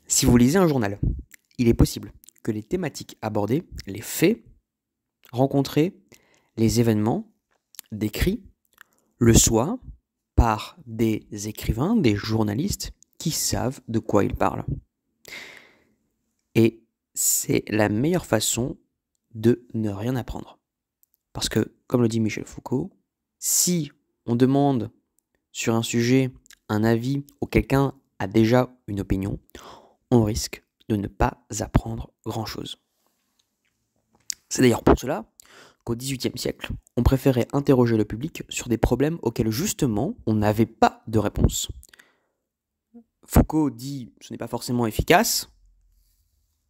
Si vous lisez un journal, il est possible que les thématiques abordées, les faits rencontrés, les événements décrits, le soient par des écrivains, des journalistes qui savent de quoi ils parlent. Et c'est la meilleure façon de ne rien apprendre. Parce que, comme le dit Michel Foucault, si on demande sur un sujet un avis ou quelqu'un a déjà une opinion, on risque de ne pas apprendre grand-chose. C'est d'ailleurs pour cela qu'au XVIIIe siècle, on préférait interroger le public sur des problèmes auxquels justement on n'avait pas de réponse. Foucault dit ce n'est pas forcément efficace,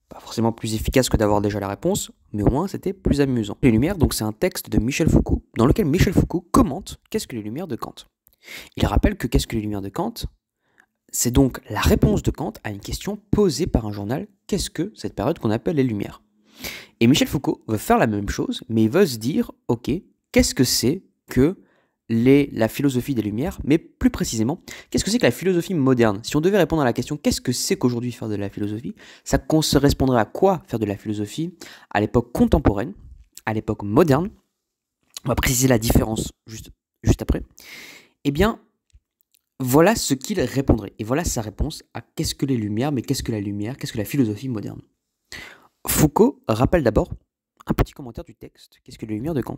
pas forcément plus efficace que d'avoir déjà la réponse, mais au moins c'était plus amusant. Les Lumières, donc c'est un texte de Michel Foucault, dans lequel Michel Foucault commente qu'est-ce que les Lumières de Kant. Il rappelle que qu'est-ce que les Lumières de Kant, c'est donc la réponse de Kant à une question posée par un journal, qu'est-ce que cette période qu'on appelle les Lumières. Et Michel Foucault veut faire la même chose, mais il veut se dire, ok, qu'est-ce que c'est que la philosophie des Lumières, mais plus précisément, qu'est-ce que c'est que la philosophie moderne? Si on devait répondre à la question, qu'est-ce que c'est qu'aujourd'hui faire de la philosophie, ça correspondrait à quoi faire de la philosophie à l'époque contemporaine, à l'époque moderne? On va préciser la différence juste après. Eh bien, voilà ce qu'il répondrait. Et voilà sa réponse à qu'est-ce que les Lumières, mais qu'est-ce que la lumière, qu'est-ce que la philosophie moderne. Foucault rappelle d'abord un petit commentaire du texte, qu'est-ce que les Lumières de Kant.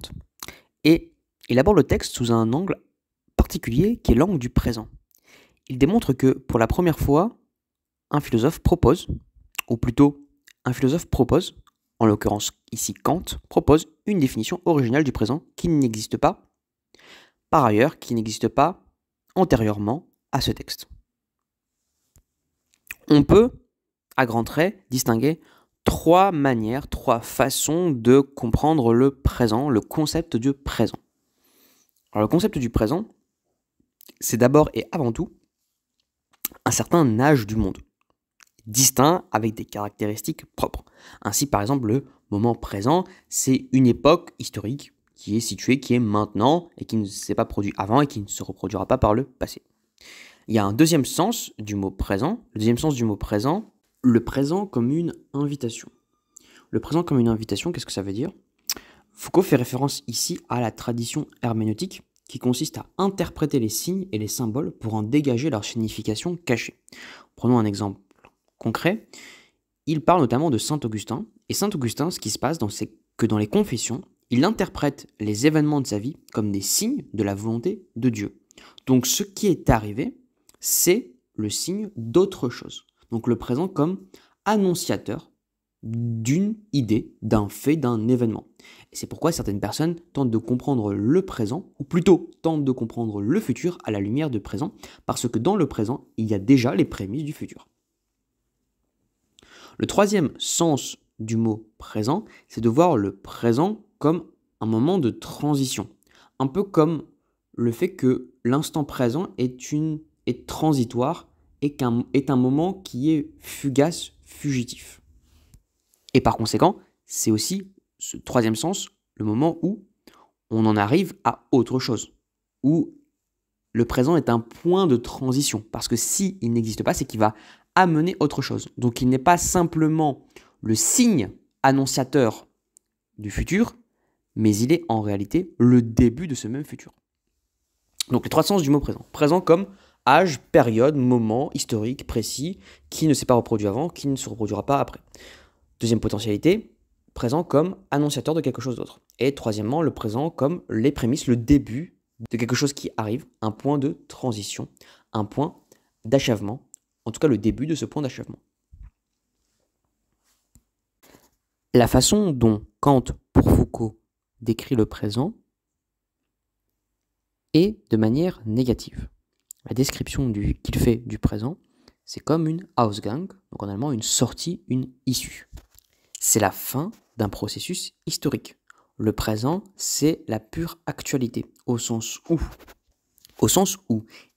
Et il aborde le texte sous un angle particulier qui est l'angle du présent. Il démontre que pour la première fois, un philosophe propose, ou plutôt un philosophe propose, en l'occurrence ici Kant, propose une définition originale du présent qui n'existe pas, par ailleurs, qui n'existe pas antérieurement à ce texte. On peut, à grands traits, distinguer trois manières, trois façons de comprendre le présent, le concept du présent. Alors le concept du présent, c'est d'abord et avant tout un certain âge du monde, distinct avec des caractéristiques propres. Ainsi, par exemple, le moment présent, c'est une époque historique qui est située, qui est maintenant, et qui ne s'est pas produit avant et qui ne se reproduira pas par le passé. Il y a un deuxième sens du mot présent. Le deuxième sens du mot présent, le présent comme une invitation. Le présent comme une invitation, qu'est-ce que ça veut dire? Foucault fait référence ici à la tradition herméneutique qui consiste à interpréter les signes et les symboles pour en dégager leur signification cachée. Prenons un exemple concret. Il parle notamment de Saint Augustin. Et Saint Augustin, ce qui se passe, c'est que dans les confessions, il interprète les événements de sa vie comme des signes de la volonté de Dieu. Donc ce qui est arrivé, c'est le signe d'autre chose. Donc le présent comme annonciateur d'une idée, d'un fait, d'un événement. Et c'est pourquoi certaines personnes tentent de comprendre le présent, ou plutôt tentent de comprendre le futur à la lumière du présent, parce que dans le présent, il y a déjà les prémices du futur. Le troisième sens du mot présent, c'est de voir le présent comme un moment de transition. Un peu comme le fait que l'instant présent est transitoire et est un moment qui est fugace, fugitif. Et par conséquent, c'est aussi ce troisième sens, le moment où on en arrive à autre chose, où le présent est un point de transition, parce que s'il n'existe pas, c'est qu'il va amener autre chose. Donc il n'est pas simplement le signe annonciateur du futur, mais il est en réalité le début de ce même futur. Donc les trois sens du mot présent. Présent comme âge, période, moment historique, précis, qui ne s'est pas reproduit avant, qui ne se reproduira pas après. Deuxième potentialité, présent comme annonciateur de quelque chose d'autre. Et troisièmement, le présent comme les prémices, le début de quelque chose qui arrive, un point de transition, un point d'achèvement, en tout cas le début de ce point d'achèvement. La façon dont Kant, pour Foucault, décrit le présent est de manière négative. La description qu'il fait du présent, c'est comme une Ausgang, donc en allemand une sortie, une issue. C'est la fin d'un processus historique. Le présent, c'est la pure actualité, au sens où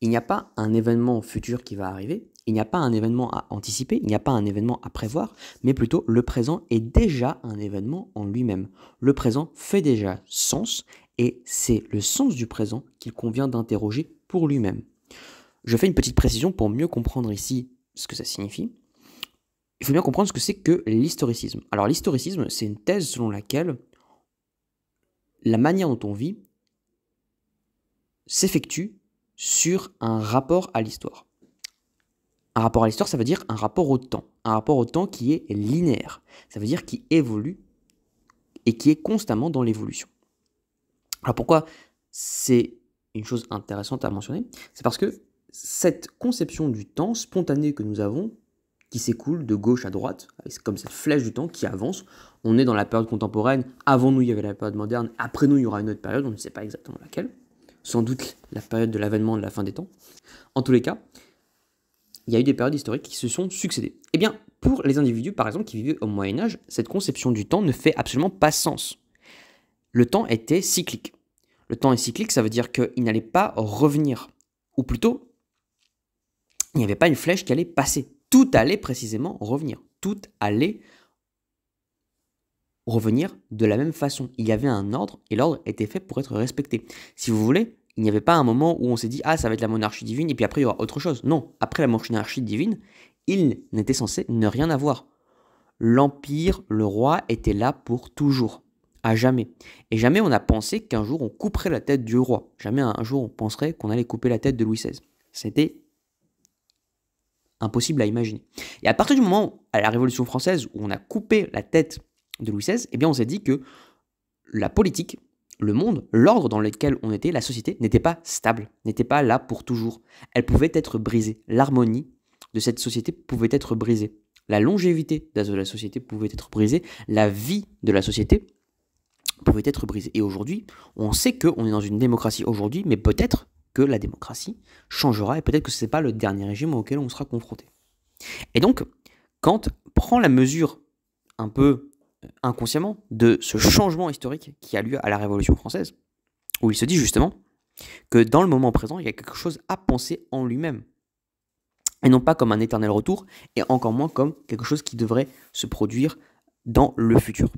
il n'y a pas un événement futur qui va arriver, il n'y a pas un événement à anticiper, il n'y a pas un événement à prévoir, mais plutôt le présent est déjà un événement en lui-même. Le présent fait déjà sens, et c'est le sens du présent qu'il convient d'interroger pour lui-même. Je fais une petite précision pour mieux comprendre ici ce que ça signifie. il faut bien comprendre ce que c'est que l'historicisme. Alors l'historicisme, c'est une thèse selon laquelle la manière dont on vit s'effectue sur un rapport à l'histoire. Un rapport à l'histoire, ça veut dire un rapport au temps. Un rapport au temps qui est linéaire. Ça veut dire qui évolue et qui est constamment dans l'évolution. Alors pourquoi c'est une chose intéressante à mentionner? C'est parce que cette conception du temps spontané que nous avons, qui s'écoule de gauche à droite, c'est comme cette flèche du temps qui avance. On est dans la période contemporaine, avant nous il y avait la période moderne, après nous il y aura une autre période, on ne sait pas exactement laquelle, sans doute la période de l'avènement de la fin des temps. En tous les cas, il y a eu des périodes historiques qui se sont succédées. Eh bien, pour les individus par exemple qui vivaient au Moyen-Âge, cette conception du temps ne fait absolument pas sens. Le temps était cyclique. Le temps est cyclique, ça veut dire qu'il n'allait pas revenir, ou plutôt, il n'y avait pas une flèche qui allait passer. Tout allait précisément revenir. Tout allait revenir de la même façon. Il y avait un ordre et l'ordre était fait pour être respecté. Si vous voulez, il n'y avait pas un moment où on s'est dit « Ah, ça va être la monarchie divine et puis après il y aura autre chose ». Non, après la monarchie divine, il n'était censé ne rien avoir. L'empire, le roi était là pour toujours, à jamais. Et jamais on a pensé qu'un jour on couperait la tête du roi. Jamais un jour on penserait qu'on allait couper la tête de Louis XVI. C'était impossible à imaginer. Et à partir du moment, à la Révolution française, où on a coupé la tête de Louis XVI, eh bien on s'est dit que la politique, le monde, l'ordre dans lequel on était, la société, n'était pas stable, n'était pas là pour toujours. Elle pouvait être brisée. L'harmonie de cette société pouvait être brisée. La longévité de la société pouvait être brisée. La vie de la société pouvait être brisée. Et aujourd'hui, on sait qu'on est dans une démocratie aujourd'hui, mais peut-être que la démocratie changera et peut-être que ce n'est pas le dernier régime auquel on sera confronté. Et donc, Kant prend la mesure un peu inconsciemment de ce changement historique qui a lieu à la Révolution française, où il se dit justement que dans le moment présent, il y a quelque chose à penser en lui-même, et non pas comme un éternel retour, et encore moins comme quelque chose qui devrait se produire dans le futur.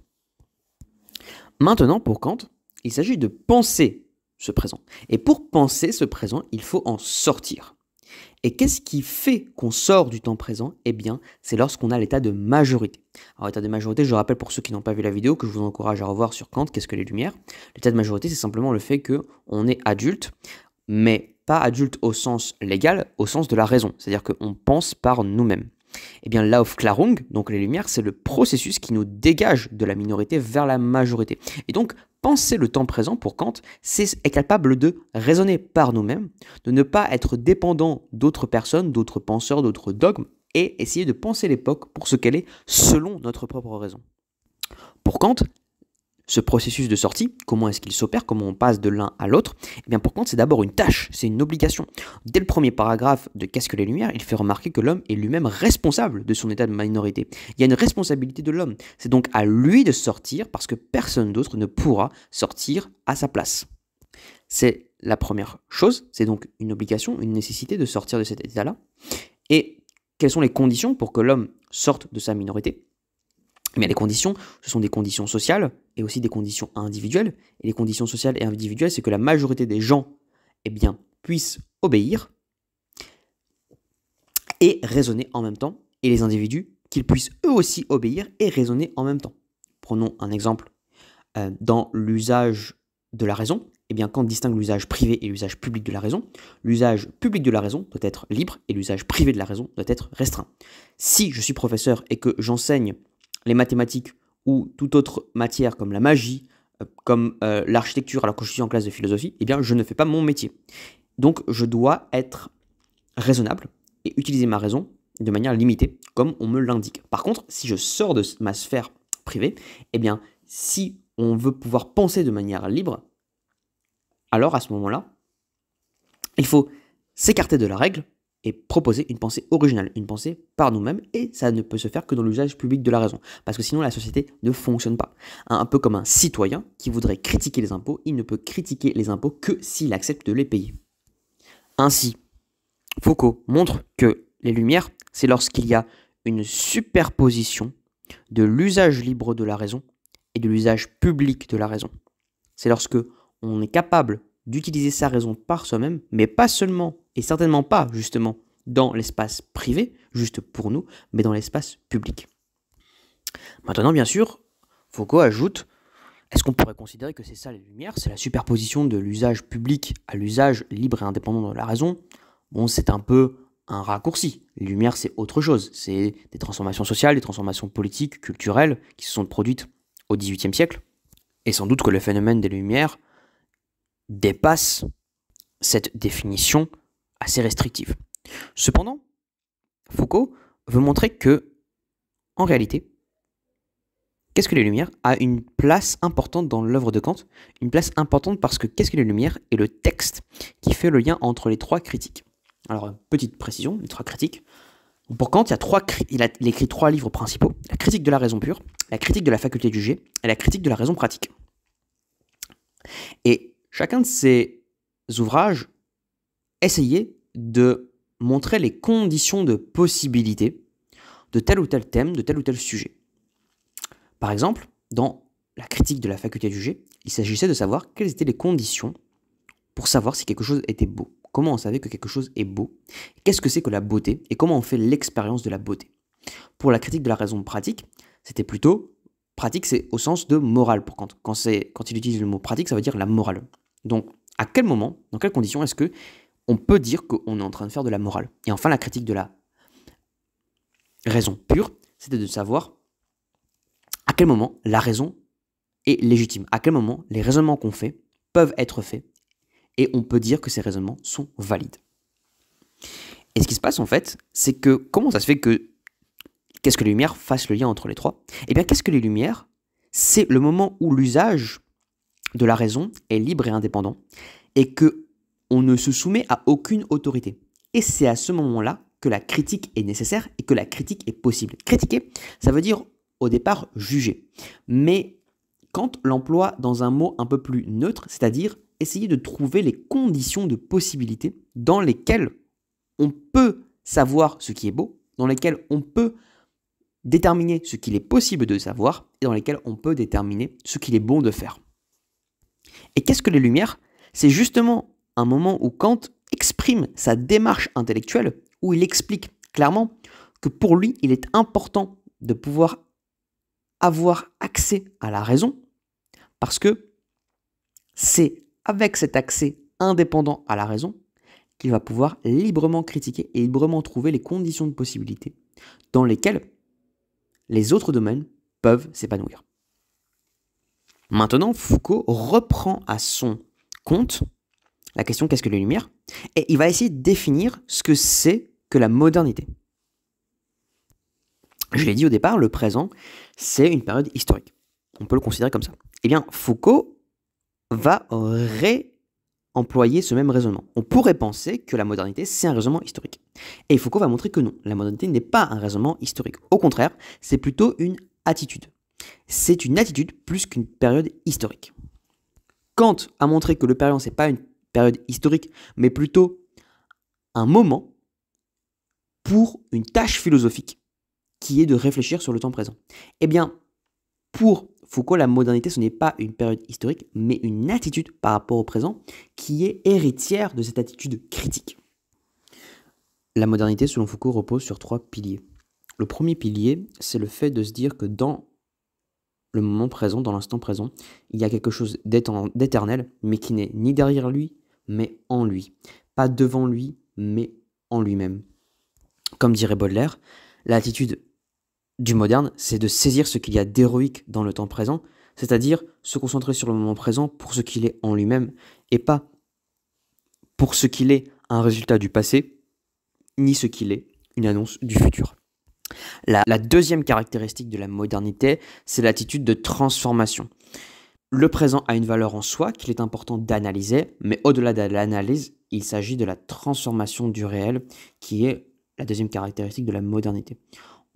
Maintenant, pour Kant, il s'agit de penser ce présent. Et pour penser ce présent, il faut en sortir. Et qu'est-ce qui fait qu'on sort du temps présent? Eh bien, c'est lorsqu'on a l'état de majorité. Alors, l'état de majorité, je rappelle pour ceux qui n'ont pas vu la vidéo, que je vous encourage à revoir sur Kant, qu'est-ce que les Lumières? L'état de majorité, c'est simplement le fait qu'on est adulte, mais pas adulte au sens légal, au sens de la raison. C'est-à-dire qu'on pense par nous-mêmes. Eh bien, l'Aufklärung, donc les Lumières, c'est le processus qui nous dégage de la minorité vers la majorité. Et donc, penser le temps présent, pour Kant, est capable de raisonner par nous-mêmes, de ne pas être dépendant d'autres personnes, d'autres penseurs, d'autres dogmes, et essayer de penser l'époque pour ce qu'elle est selon notre propre raison. Pour Kant, ce processus de sortie, comment est-ce qu'il s'opère, comment on passe de l'un à l'autre? Eh bien pour Kant, c'est d'abord une tâche, c'est une obligation. Dès le premier paragraphe de Qu'est-ce que les Lumières, il fait remarquer que l'homme est lui-même responsable de son état de minorité. Il y a une responsabilité de l'homme. C'est donc à lui de sortir parce que personne d'autre ne pourra sortir à sa place. C'est la première chose, c'est donc une obligation, une nécessité de sortir de cet état-là. Et quelles sont les conditions pour que l'homme sorte de sa minorité? Mais les conditions, ce sont des conditions sociales et aussi des conditions individuelles. Et les conditions sociales et individuelles, c'est que la majorité des gens, eh bien, puissent obéir et raisonner en même temps. Et les individus, qu'ils puissent eux aussi obéir et raisonner en même temps. Prenons un exemple. Dans l'usage de la raison, eh bien, Kant distingue l'usage privé et l'usage public de la raison. L'usage public de la raison doit être libre et l'usage privé de la raison doit être restreint. Si je suis professeur et que j'enseigne les mathématiques ou toute autre matière comme la magie, comme l'architecture alors que je suis en classe de philosophie, eh bien je ne fais pas mon métier. Donc je dois être raisonnable et utiliser ma raison de manière limitée, comme on me l'indique. Par contre, si je sors de ma sphère privée, eh bien si on veut pouvoir penser de manière libre, alors à ce moment-là, il faut s'écarter de la règle et proposer une pensée originale, une pensée par nous-mêmes, et ça ne peut se faire que dans l'usage public de la raison, parce que sinon la société ne fonctionne pas. Un peu comme un citoyen qui voudrait critiquer les impôts, il ne peut critiquer les impôts que s'il accepte de les payer. Ainsi, Foucault montre que les Lumières, c'est lorsqu'il y a une superposition de l'usage libre de la raison et de l'usage public de la raison. C'est lorsque on est capable d'utiliser sa raison par soi-même, mais pas seulement, et certainement pas, justement, dans l'espace privé, juste pour nous, mais dans l'espace public. Maintenant, bien sûr, Foucault ajoute, est-ce qu'on pourrait considérer que c'est ça les Lumières? C'est la superposition de l'usage public à l'usage libre et indépendant de la raison. Bon, c'est un peu un raccourci. Les Lumières, c'est autre chose. C'est des transformations sociales, des transformations politiques, culturelles, qui se sont produites au XVIIIe siècle. Et sans doute que le phénomène des Lumières dépasse cette définition assez restrictive. Cependant, Foucault veut montrer que, en réalité, qu'est-ce que les Lumières a une place importante dans l'œuvre de Kant. Une place importante parce que qu'est-ce que les Lumières est le texte qui fait le lien entre les trois critiques. Alors, petite précision, les trois critiques. Pour Kant, il a écrit 3 livres principaux. La critique de la raison pure, la critique de la faculté de juger et la critique de la raison pratique. Et chacun de ces ouvrages essayait de montrer les conditions de possibilité de tel ou tel thème, de tel ou tel sujet. Par exemple, dans la critique de la faculté de juger, il s'agissait de savoir quelles étaient les conditions pour savoir si quelque chose était beau. Comment on savait que quelque chose est beau? Qu'est-ce que c'est que la beauté? Et comment on fait l'expérience de la beauté? Pour la critique de la raison pratique, c'était plutôt... Pratique, c'est au sens de morale pour Kant. Quand il utilise le mot pratique, ça veut dire la morale. Donc, à quel moment, dans quelles conditions est-ce que on peut dire qu'on est en train de faire de la morale? Et enfin, la critique de la raison pure, c'était de savoir à quel moment la raison est légitime, à quel moment les raisonnements qu'on fait peuvent être faits, et on peut dire que ces raisonnements sont valides. Et ce qui se passe en fait, c'est que comment ça se fait que qu'est-ce que les Lumières fassent le lien entre les trois? Eh bien, qu'est-ce que les Lumières? C'est le moment où l'usage de la raison est libre et indépendant, et que on ne se soumet à aucune autorité. Et c'est à ce moment-là que la critique est nécessaire et que la critique est possible. Critiquer, ça veut dire au départ juger. Mais Kant l'emploie dans un mot un peu plus neutre, c'est-à-dire essayer de trouver les conditions de possibilité dans lesquelles on peut savoir ce qui est beau, dans lesquelles on peut déterminer ce qu'il est possible de savoir et dans lesquelles on peut déterminer ce qu'il est bon de faire. Et qu'est-ce que les Lumières? C'est justement un moment où Kant exprime sa démarche intellectuelle, où il explique clairement que pour lui, il est important de pouvoir avoir accès à la raison, parce que c'est avec cet accès indépendant à la raison qu'il va pouvoir librement critiquer et librement trouver les conditions de possibilité dans lesquelles les autres domaines peuvent s'épanouir. Maintenant, Foucault reprend à son compte la question qu'est-ce que les Lumières, et il va essayer de définir ce que c'est que la modernité. Je l'ai dit au départ, le présent, c'est une période historique. On peut le considérer comme ça. Eh bien, Foucault va réemployer ce même raisonnement. On pourrait penser que la modernité, c'est un raisonnement historique. Et Foucault va montrer que non, la modernité n'est pas un raisonnement historique. Au contraire, c'est plutôt une attitude. C'est une attitude plus qu'une période historique. Kant a montré que le présent, ce n'est pas une période historique, mais plutôt un moment pour une tâche philosophique qui est de réfléchir sur le temps présent. Eh bien, pour Foucault, la modernité, ce n'est pas une période historique, mais une attitude par rapport au présent qui est héritière de cette attitude critique. La modernité, selon Foucault, repose sur 3 piliers. Le premier pilier, c'est le fait de se dire que dans le moment présent, dans l'instant présent, il y a quelque chose d'éternel, mais qui n'est ni derrière lui, mais en lui. Pas devant lui, mais en lui-même. Comme dirait Baudelaire, l'attitude du moderne, c'est de saisir ce qu'il y a d'héroïque dans le temps présent, c'est-à-dire se concentrer sur le moment présent pour ce qu'il est en lui-même, et pas pour ce qu'il est un résultat du passé, ni ce qu'il est une annonce du futur. La deuxième caractéristique de la modernité, c'est l'attitude de transformation. Le présent a une valeur en soi qu'il est important d'analyser, mais au-delà de l'analyse, il s'agit de la transformation du réel, qui est la deuxième caractéristique de la modernité.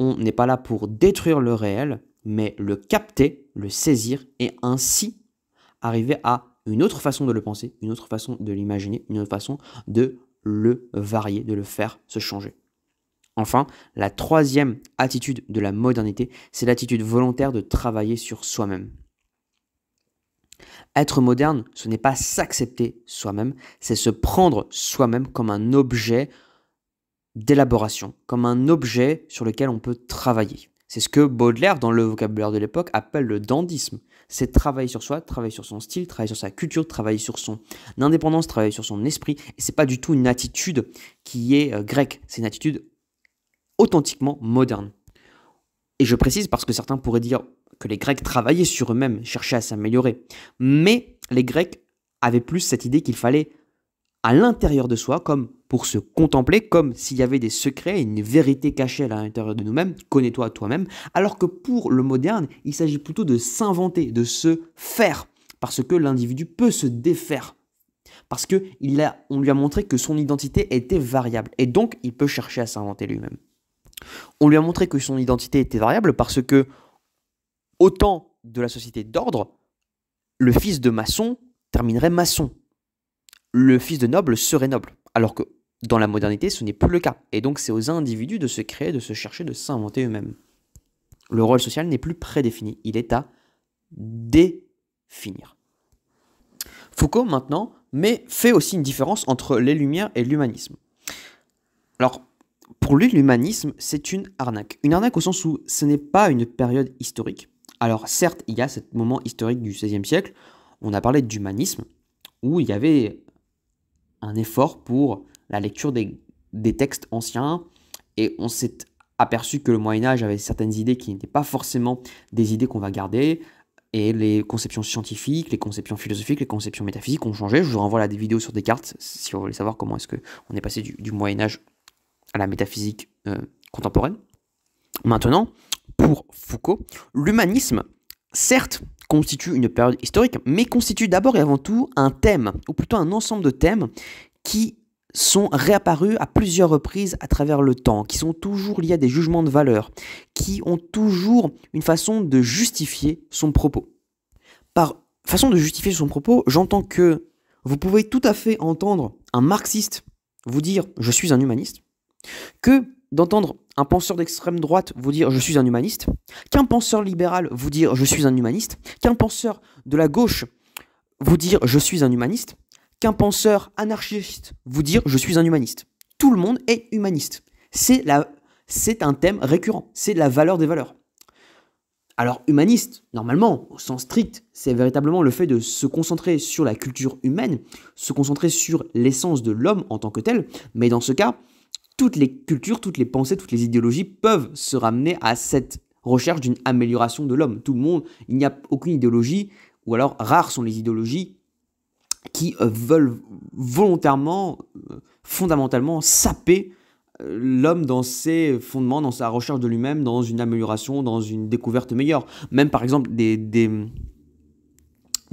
On n'est pas là pour détruire le réel, mais le capter, le saisir, et ainsi arriver à une autre façon de le penser, une autre façon de l'imaginer, une autre façon de le varier, de le faire se changer. Enfin, la troisième attitude de la modernité, c'est l'attitude volontaire de travailler sur soi-même. Être moderne, ce n'est pas s'accepter soi-même, c'est se prendre soi-même comme un objet d'élaboration, comme un objet sur lequel on peut travailler. C'est ce que Baudelaire, dans le vocabulaire de l'époque, appelle le dandysme. C'est travailler sur soi, travailler sur son style, travailler sur sa culture, travailler sur son indépendance, travailler sur son esprit. Et c'est pas du tout une attitude qui est grecque, c'est une attitude authentiquement moderne. Et je précise parce que certains pourraient dire que les Grecs travaillaient sur eux-mêmes, cherchaient à s'améliorer. Mais les Grecs avaient plus cette idée qu'il fallait à l'intérieur de soi, comme pour se contempler, comme s'il y avait des secrets, une vérité cachée à l'intérieur de nous-mêmes, connais-toi toi-même, alors que pour le moderne, il s'agit plutôt de s'inventer, de se faire, parce que l'individu peut se défaire, parce qu'on lui a montré que son identité était variable, et donc il peut chercher à s'inventer lui-même. On lui a montré que son identité était variable parce que, au temps de la société d'ordre, le fils de maçon terminerait maçon. Le fils de noble serait noble. Alors que dans la modernité, ce n'est plus le cas. Et donc c'est aux individus de se créer, de se chercher, de s'inventer eux-mêmes. Le rôle social n'est plus prédéfini, il est à définir. Foucault, maintenant, fait aussi une différence entre les Lumières et l'humanisme. Alors, pour lui, l'humanisme, c'est une arnaque. Une arnaque au sens où ce n'est pas une période historique. Alors certes, il y a ce moment historique du XVIe siècle, on a parlé d'humanisme, où il y avait un effort pour la lecture des textes anciens, et on s'est aperçu que le Moyen-Âge avait certaines idées qui n'étaient pas forcément des idées qu'on va garder, et les conceptions scientifiques, les conceptions philosophiques, les conceptions métaphysiques ont changé. Je vous renvoie à des vidéos sur Descartes, si vous voulez savoir comment est-ce qu'on est passé du Moyen-Âge à la métaphysique contemporaine. Maintenant, pour Foucault, l'humanisme, certes, constitue une période historique, mais constitue d'abord et avant tout un thème, ou plutôt un ensemble de thèmes qui sont réapparus à plusieurs reprises à travers le temps, qui sont toujours liés à des jugements de valeur, qui ont toujours une façon de justifier son propos. Par façon de justifier son propos, j'entends que vous pouvez tout à fait entendre un marxiste vous dire « je suis un humaniste », que d'entendre un penseur d'extrême droite vous dire « je suis un humaniste », qu'un penseur libéral vous dire « je suis un humaniste », qu'un penseur de la gauche vous dire « je suis un humaniste », qu'un penseur anarchiste vous dire « je suis un humaniste ». Tout le monde est humaniste. C'est un thème récurrent, c'est la valeur des valeurs. Alors humaniste, normalement, au sens strict, c'est véritablement le fait de se concentrer sur la culture humaine, se concentrer sur l'essence de l'homme en tant que tel, mais dans ce cas, toutes les cultures, toutes les pensées, toutes les idéologies peuvent se ramener à cette recherche d'une amélioration de l'homme. Tout le monde, il n'y a aucune idéologie, ou alors rares sont les idéologies qui veulent volontairement, fondamentalement saper l'homme dans ses fondements, dans sa recherche de lui-même, dans une amélioration, dans une découverte meilleure. Même par exemple des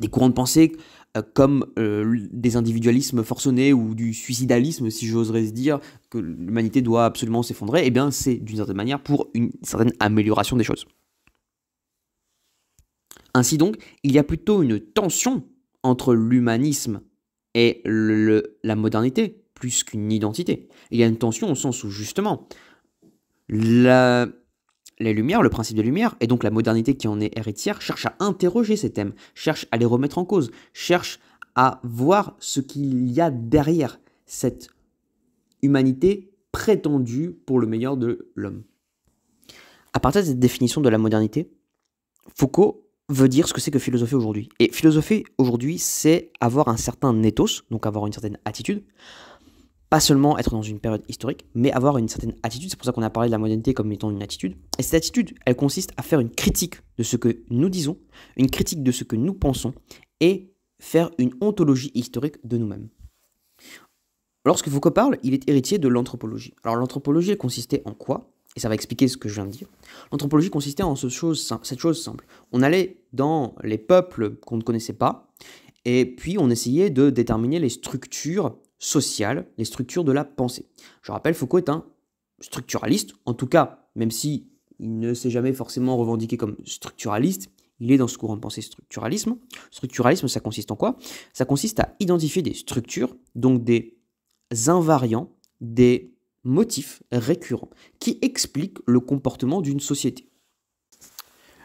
courants de pensée comme des individualismes forcenés ou du suicidalisme, si j'oserais dire, que l'humanité doit absolument s'effondrer, eh bien c'est d'une certaine manière pour une certaine amélioration des choses. Ainsi donc, il y a plutôt une tension entre l'humanisme et la modernité, plus qu'une identité. Il y a une tension au sens où, justement, les Lumières, le principe des Lumières, et donc la modernité qui en est héritière, cherche à interroger ces thèmes, cherche à les remettre en cause, cherche à voir ce qu'il y a derrière cette humanité prétendue pour le meilleur de l'homme. À partir de cette définition de la modernité, Foucault veut dire ce que c'est que philosopher aujourd'hui. Et philosopher aujourd'hui, c'est avoir un certain ethos, donc avoir une certaine attitude, pas seulement être dans une période historique, mais avoir une certaine attitude. C'est pour ça qu'on a parlé de la modernité comme étant une attitude. Et cette attitude, elle consiste à faire une critique de ce que nous disons, une critique de ce que nous pensons, et faire une ontologie historique de nous-mêmes. Lorsque Foucault parle, il est héritier de l'anthropologie. Alors l'anthropologie, elle consistait en quoi ? Et ça va expliquer ce que je viens de dire. L'anthropologie consistait en cette chose simple. On allait dans les peuples qu'on ne connaissait pas, et puis on essayait de déterminer les structures sociales, les structures de la pensée. Je rappelle, Foucault est un structuraliste, en tout cas, même si il ne s'est jamais forcément revendiqué comme structuraliste, il est dans ce courant de pensée structuralisme. Structuralisme, ça consiste en quoi ? Ça consiste à identifier des structures, donc des invariants, des motifs récurrents qui expliquent le comportement d'une société.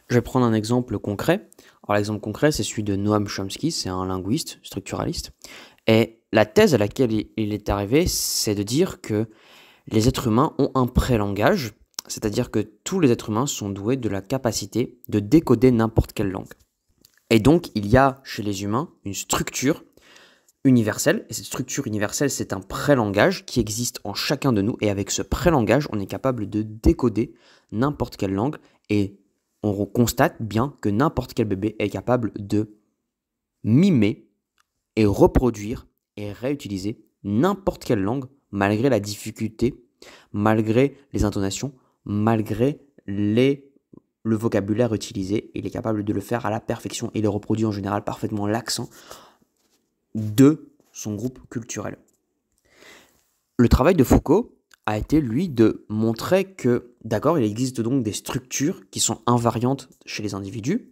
Je vais prendre un exemple concret. Alors l'exemple concret, c'est celui de Noam Chomsky, c'est un linguiste structuraliste. Et la thèse à laquelle il est arrivé, c'est de dire que Les êtres humains ont un pré-langage, c'est-à-dire que tous les êtres humains sont doués de la capacité de décoder n'importe quelle langue. Et donc, il y a chez les humains une structure universelle, et cette structure universelle, c'est un pré-langage qui existe en chacun de nous, et avec ce pré-langage, on est capable de décoder n'importe quelle langue, et on constate bien que n'importe quel bébé est capable de mimer et reproduire et réutiliser n'importe quelle langue, malgré la difficulté, malgré les intonations, malgré le vocabulaire utilisé. Il est capable de le faire à la perfection et il reproduit en général parfaitement l'accent de son groupe culturel. Le travail de Foucault a été, lui, de montrer que, d'accord, il existe donc des structures qui sont invariantes chez les individus,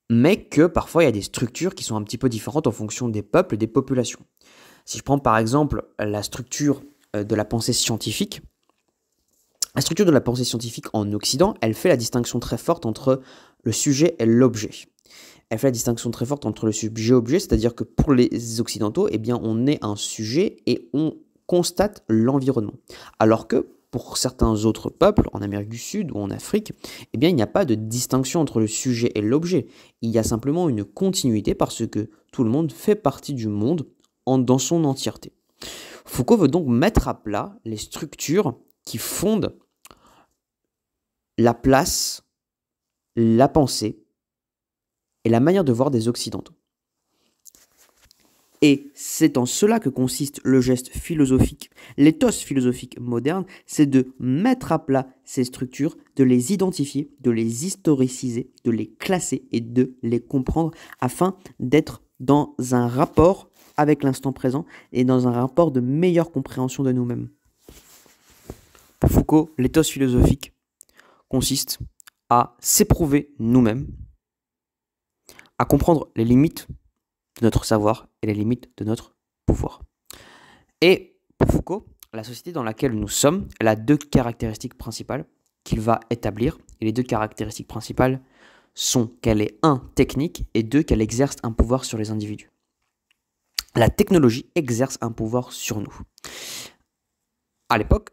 mais que parfois il y a des structures qui sont un petit peu différentes en fonction des peuples et des populations. Si je prends par exemple la structure de la pensée scientifique, la structure de la pensée scientifique en Occident, elle fait la distinction très forte entre le sujet et l'objet. Elle fait la distinction très forte entre le sujet-objet, c'est-à-dire que pour les Occidentaux, eh bien, on est un sujet et on constate l'environnement. Alors que pour certains autres peuples, en Amérique du Sud ou en Afrique, eh bien, il n'y a pas de distinction entre le sujet et l'objet. Il y a simplement une continuité parce que tout le monde fait partie du monde dans son entièreté. Foucault veut donc mettre à plat les structures qui fondent la place, la pensée et la manière de voir des Occidentaux. Et c'est en cela que consiste le geste philosophique, l'éthos philosophique moderne, c'est de mettre à plat ces structures, de les identifier, de les historiciser, de les classer et de les comprendre afin d'être dans un rapport avec l'instant présent et dans un rapport de meilleure compréhension de nous-mêmes. Pour Foucault, l'éthos philosophique consiste à s'éprouver nous-mêmes, à comprendre les limites de notre savoir et les limites de notre pouvoir. Et pour Foucault, la société dans laquelle nous sommes, elle a deux caractéristiques principales qu'il va établir. Et les deux caractéristiques principales sont qu'elle est, un, technique, et deux, qu'elle exerce un pouvoir sur les individus. La technologie exerce un pouvoir sur nous. À l'époque,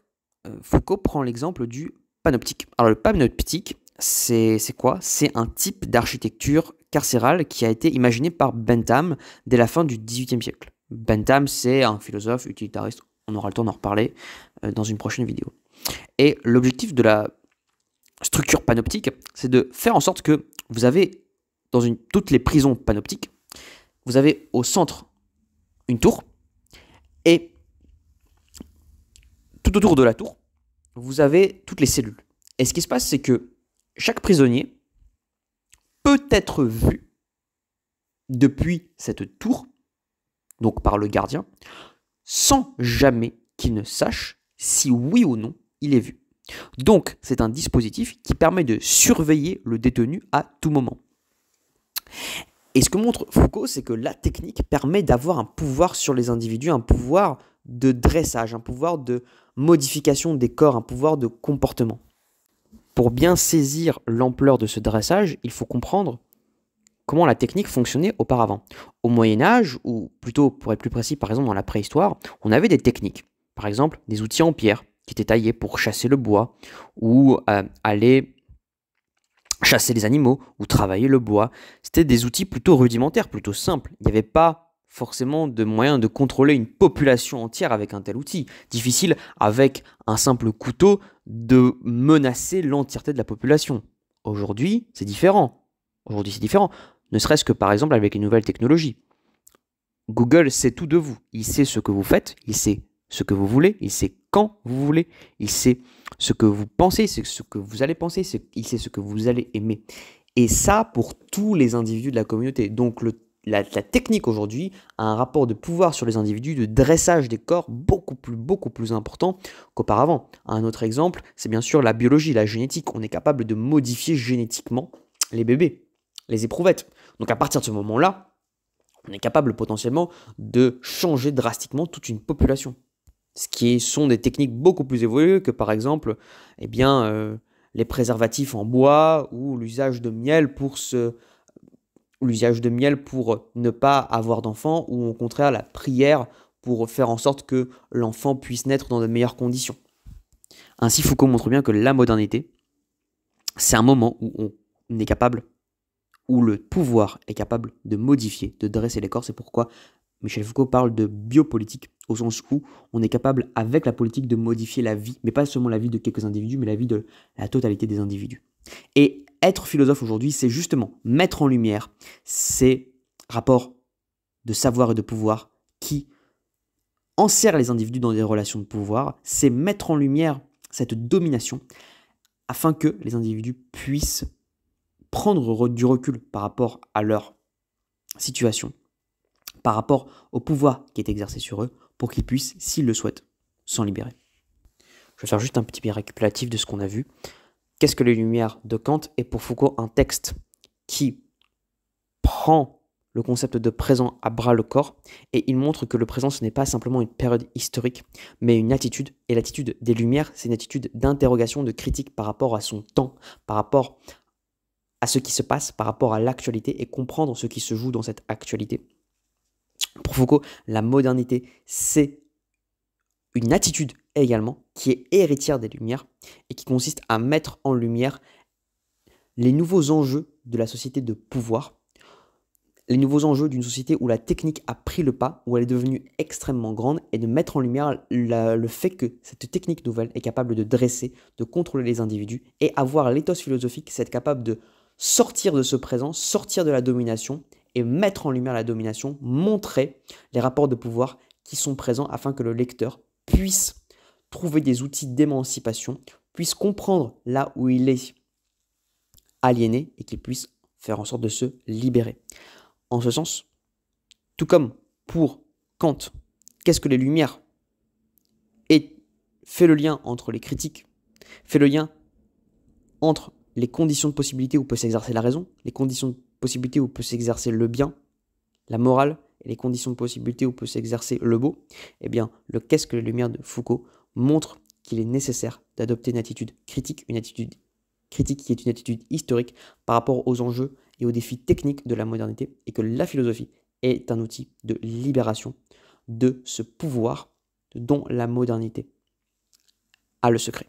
Foucault prend l'exemple du panoptique. Alors le panoptique, c'est quoi? C'est un type d'architecture carcérale qui a été imaginé par Bentham dès la fin du XVIIIe siècle. Bentham, c'est un philosophe utilitariste, on aura le temps d'en reparler dans une prochaine vidéo. Et l'objectif de la structure panoptique, c'est de faire en sorte que vous avez, dans toutes les prisons panoptiques, vous avez au centre une tour, et tout autour de la tour, vous avez toutes les cellules. Et ce qui se passe, c'est que chaque prisonnier peut être vu depuis cette tour, donc par le gardien, sans jamais qu'il ne sache si oui ou non il est vu. Donc, c'est un dispositif qui permet de surveiller le détenu à tout moment. Et ce que montre Foucault, c'est que la technique permet d'avoir un pouvoir sur les individus, un pouvoir de dressage, un pouvoir de modification des corps, un pouvoir de comportement. Pour bien saisir l'ampleur de ce dressage, il faut comprendre comment la technique fonctionnait auparavant. Au Moyen-Âge, ou plutôt pour être plus précis, par exemple dans la préhistoire, on avait des techniques. Par exemple, des outils en pierre qui étaient taillés pour chasser le bois, ou aller chasser les animaux, ou travailler le bois. C'était des outils plutôt rudimentaires, plutôt simples. Il n'y avait pas forcément de moyen de contrôler une population entière avec un tel outil. Difficile, avec un simple couteau, de menacer l'entièreté de la population. Aujourd'hui, c'est différent. Ne serait-ce que par exemple avec les nouvelles technologies. Google sait tout de vous. Il sait ce que vous faites, il sait ce que vous voulez, il sait quand vous voulez, il sait ce que vous pensez, c'est ce que vous allez penser, il sait ce que vous allez aimer. Et ça pour tous les individus de la communauté. Donc la technique aujourd'hui a un rapport de pouvoir sur les individus, de dressage des corps beaucoup plus important qu'auparavant. Un autre exemple, c'est bien sûr la biologie, la génétique. On est capable de modifier génétiquement les bébés, les éprouvettes. Donc à partir de ce moment-là, on est capable potentiellement de changer drastiquement toute une population. Ce qui sont des techniques beaucoup plus évoluées que par exemple les préservatifs en bois ou l'usage de miel pour ne pas avoir d'enfants, ou au contraire la prière pour faire en sorte que l'enfant puisse naître dans de meilleures conditions. Ainsi, Foucault montre bien que la modernité, c'est un moment où on est capable, où le pouvoir est capable de modifier, de dresser les corps. C'est pourquoi Michel Foucault parle de biopolitique, au sens où on est capable, avec la politique, de modifier la vie, mais pas seulement la vie de quelques individus, mais la vie de la totalité des individus. Et être philosophe aujourd'hui, c'est justement mettre en lumière ces rapports de savoir et de pouvoir qui enserrent les individus dans des relations de pouvoir, c'est mettre en lumière cette domination afin que les individus puissent prendre du recul par rapport à leur situation, par rapport au pouvoir qui est exercé sur eux, pour qu'ils puissent, s'ils le souhaitent, s'en libérer. Je vais faire juste un petit récapitulatif de ce qu'on a vu. Qu'est-ce que les Lumières de Kant est pour Foucault un texte qui prend le concept de présent à bras le corps, et il montre que le présent, ce n'est pas simplement une période historique, mais une attitude, et l'attitude des Lumières, c'est une attitude d'interrogation, de critique par rapport à son temps, par rapport à ce qui se passe, par rapport à l'actualité, et comprendre ce qui se joue dans cette actualité. Pour Foucault, la modernité, c'est une attitude également qui est héritière des Lumières, et qui consiste à mettre en lumière les nouveaux enjeux de la société de pouvoir, les nouveaux enjeux d'une société où la technique a pris le pas, où elle est devenue extrêmement grande, et de mettre en lumière le fait que cette technique nouvelle est capable de dresser, de contrôler les individus, et avoir l'éthos philosophique, c'est être capable de sortir de ce présent, sortir de la domination, et mettre en lumière la domination, montrer les rapports de pouvoir qui sont présents afin que le lecteur puisse trouver des outils d'émancipation, puisse comprendre là où il est aliéné, et qu'il puisse faire en sorte de se libérer. En ce sens, tout comme pour Kant, qu'est-ce que les Lumières? Et fait le lien entre les critiques, fait le lien entre les conditions de possibilité où peut s'exercer la raison, les conditions de possibilité où peut s'exercer le bien, la morale, et les conditions de possibilité où peut s'exercer le beau. Eh bien, le qu'est-ce que les Lumières de Foucault montre qu'il est nécessaire d'adopter une attitude critique qui est une attitude historique par rapport aux enjeux et aux défis techniques de la modernité, et que la philosophie est un outil de libération de ce pouvoir dont la modernité a le secret.